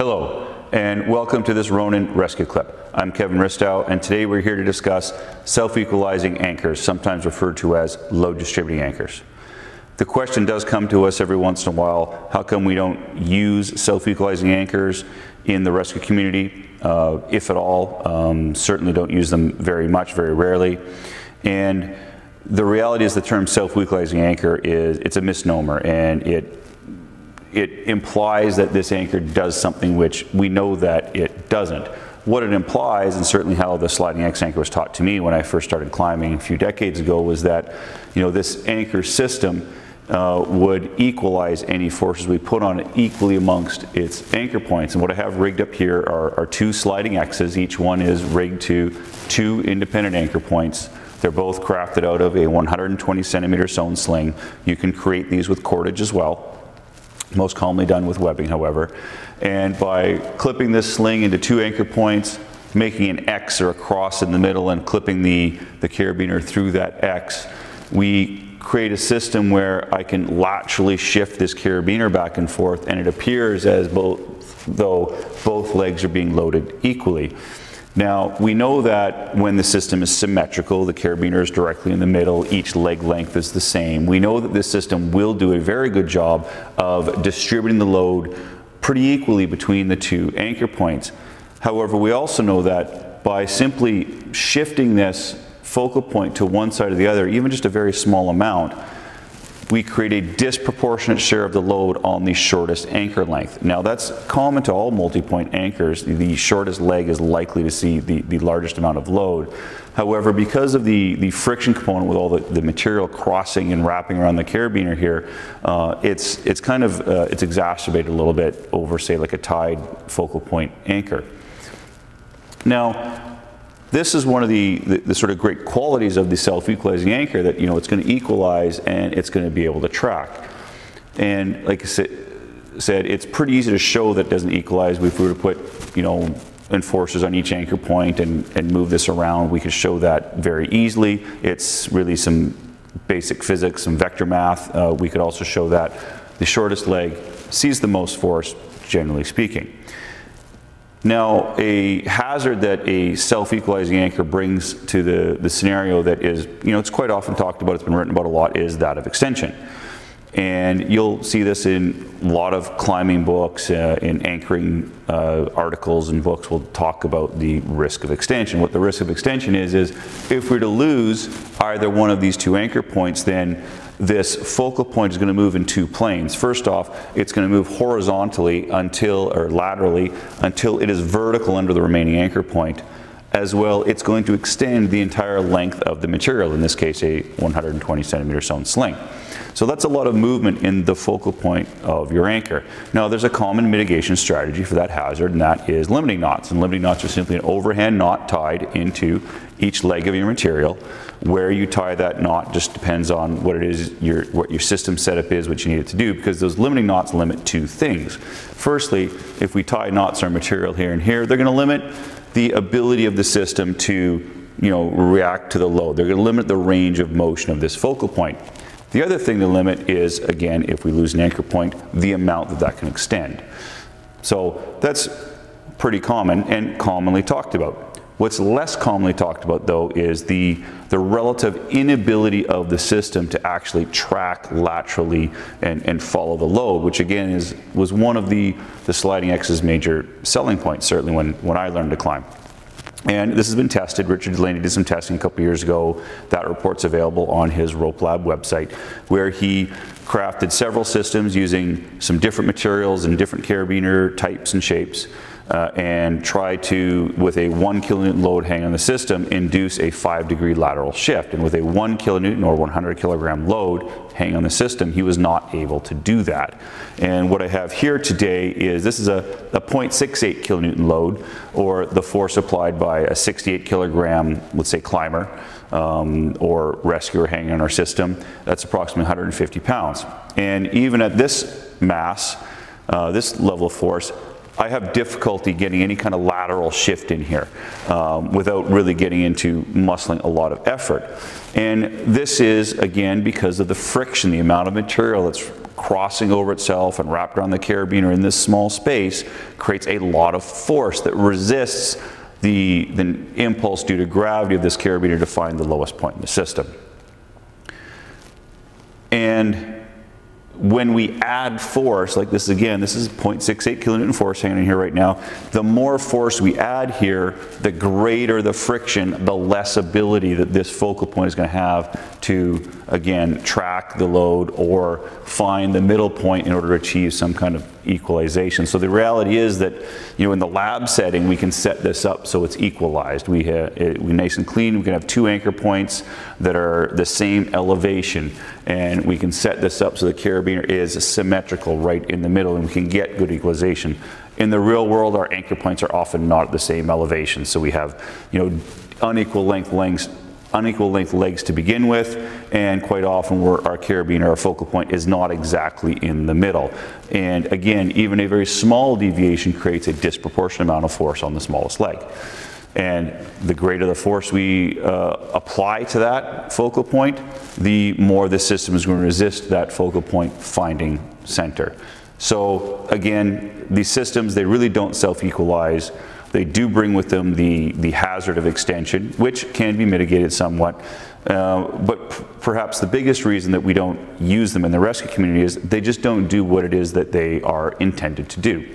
Hello, and welcome to this Ronin rescue clip. I'm Kevin Ristow, and today we're here to discuss self-equalizing anchors, sometimes referred to as load distributing anchors. The question does come to us every once in a while, how come we don't use self-equalizing anchors in the rescue community, if at all? Certainly don't use them very much, very rarely. And the reality is the term self-equalizing anchor it's a misnomer, and it implies that this anchor does something which we know that it doesn't. What it implies, and certainly how the sliding X anchor was taught to me when I first started climbing a few decades ago, was that this anchor system would equalize any forces we put on it equally amongst its anchor points. And what I have rigged up here are two sliding X's. Each one is rigged to two independent anchor points. They're both crafted out of a 120 centimeter sewn sling. You can create these with cordage as well. Most commonly done with webbing, however. And by clipping this sling into two anchor points, making an X or a cross in the middle and clipping the carabiner through that X, we create a system where I can laterally shift this carabiner back and forth, and it appears as though both legs are being loaded equally. Now, we know that when the system is symmetrical, the carabiner is directly in the middle, each leg length is the same. We know that this system will do a very good job of distributing the load pretty equally between the two anchor points. However, we also know that by simply shifting this focal point to one side or the other, even just a very small amount, we create a disproportionate share of the load on the shortest anchor length. Now, that's common to all multi-point anchors. The shortest leg is likely to see the largest amount of load. However, because of the friction component with all the material crossing and wrapping around the carabiner here, it's exacerbated a little bit over, say, like a tied focal point anchor. Now, this is one of the sort of great qualities of the self-equalizing anchor, that it's going to equalize and it's going to be able to track. And like I said, it's pretty easy to show that it doesn't equalize. If we were to put enforcers on each anchor point and move this around, we could show that very easily. It's really some basic physics, some vector math. We could also show that the shortest leg sees the most force, generally speaking. Now, a hazard that a self-equalizing anchor brings to the scenario that is, it's quite often talked about, it's been written about a lot, is that of extension. And you'll see this in a lot of climbing books, in anchoring articles and books will talk about the risk of extension. What the risk of extension is if we're to lose either one of these two anchor points, then this focal point is going to move in two planes. First off, it's going to move horizontally laterally until it is vertical under the remaining anchor point. As well, it's going to extend the entire length of the material, in this case a 120 centimeter sewn sling. So that's a lot of movement in the focal point of your anchor. Now, there's a common mitigation strategy for that hazard, and that is limiting knots. And limiting knots are simply an overhand knot tied into each leg of your material. Where you tie that knot just depends on what it is, what your system setup is, what you need it to do, because those limiting knots limit two things. Firstly, if we tie knots on material here and here, they're going to limit the ability of the system to react to the load. They're going to limit the range of motion of this focal point. The other thing to limit is, again, if we lose an anchor point, the amount that can extend. So that's pretty common and commonly talked about. What's less commonly talked about, though, is the relative inability of the system to actually track laterally and follow the load, which again was one of the sliding X's major selling points, certainly when I learned to climb. And this has been tested. Richard Delaney did some testing a couple years ago. That report's available on his Rope Lab website, where he crafted several systems using some different materials and different carabiner types and shapes, and try to, with a 1 kilonewton load hang on the system, induce a 5-degree lateral shift. And with a 1 kilonewton or 100 kilogram load hang on the system, he was not able to do that. And what I have here today is, this is a 0.68 kilonewton load, or the force applied by a 68 kilogram, let's say, climber or rescuer hanging on our system. That's approximately 150 pounds. And even at this mass, this level of force, I have difficulty getting any kind of lateral shift in here without really getting into muscling a lot of effort. And this is, again, because of the friction, the amount of material that's crossing over itself and wrapped around the carabiner in this small space creates a lot of force that resists the impulse due to gravity of this carabiner to find the lowest point in the system. And when we add force, like this again, this is 0.68 kilonewton force hanging in here right now. The more force we add here, the greater the friction, the less ability that this focal point is going to have to, again, track the load or find the middle point in order to achieve some kind of equalization. So the reality is that, you know, in the lab setting, we can set this up so it's equalized. We nice and clean. We can have 2 anchor points that are the same elevation, and we can set this up so the carabiner is symmetrical right in the middle, and we can get good equalization. In the real world, our anchor points are often not at the same elevation, so we have, you know, unequal length legs to begin with, and quite often our carabiner, our focal point, is not exactly in the middle. And again, even a very small deviation creates a disproportionate amount of force on the smallest leg. And the greater the force we apply to that focal point, the more the system is going to resist that focal point finding center. So again, these systems, they really don't self-equalize. They do bring with them the hazard of extension, which can be mitigated somewhat. But perhaps the biggest reason that we don't use them in the rescue community is they just don't do what it is that they are intended to do.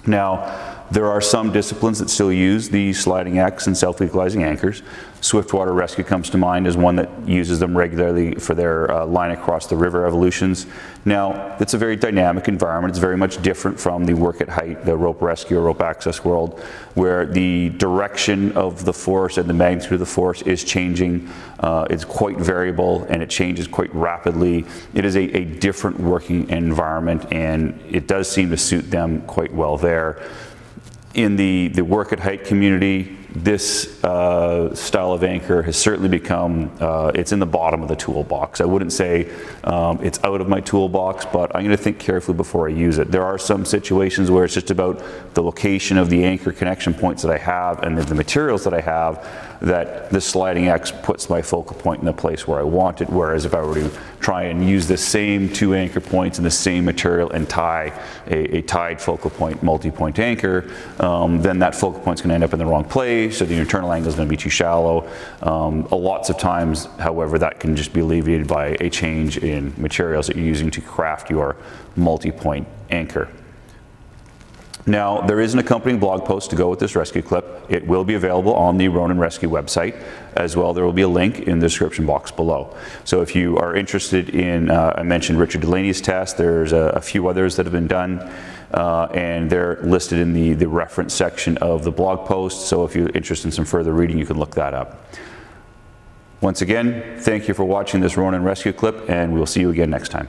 Now, there are some disciplines that still use the sliding X and self-equalizing anchors. Swiftwater Rescue comes to mind as one that uses them regularly for their line across the river evolutions. Now, it's a very dynamic environment. It's very much different from the work at height, the rope rescue or rope access world, where the direction of the force and the magnitude of the force is changing. It's quite variable, and it changes quite rapidly. It is a different working environment, and it does seem to suit them quite well there. In the work at height community, this style of anchor has certainly become, it's in the bottom of the toolbox. I wouldn't say it's out of my toolbox, but I'm going to think carefully before I use it. There are some situations where it's just about the location of the anchor connection points that I have and the materials that I have, that the sliding X puts my focal point in the place where I want it, whereas if I were to try and use the same 2 anchor points and the same material and tie a tied focal point, multi-point anchor, then that focal point is going to end up in the wrong place, so the internal angle is going to be too shallow. Lots of times, however, that can just be alleviated by a change in materials that you're using to craft your multi-point anchor. Now, there is an accompanying blog post to go with this rescue clip. It will be available on the Ronin Rescue website. As well, there will be a link in the description box below. So if you are interested in, I mentioned Richard Delaney's test, there's a few others that have been done, and they're listed in the reference section of the blog post. So if you're interested in some further reading, you can look that up. Once again, thank you for watching this Ronin Rescue clip, and we'll see you again next time.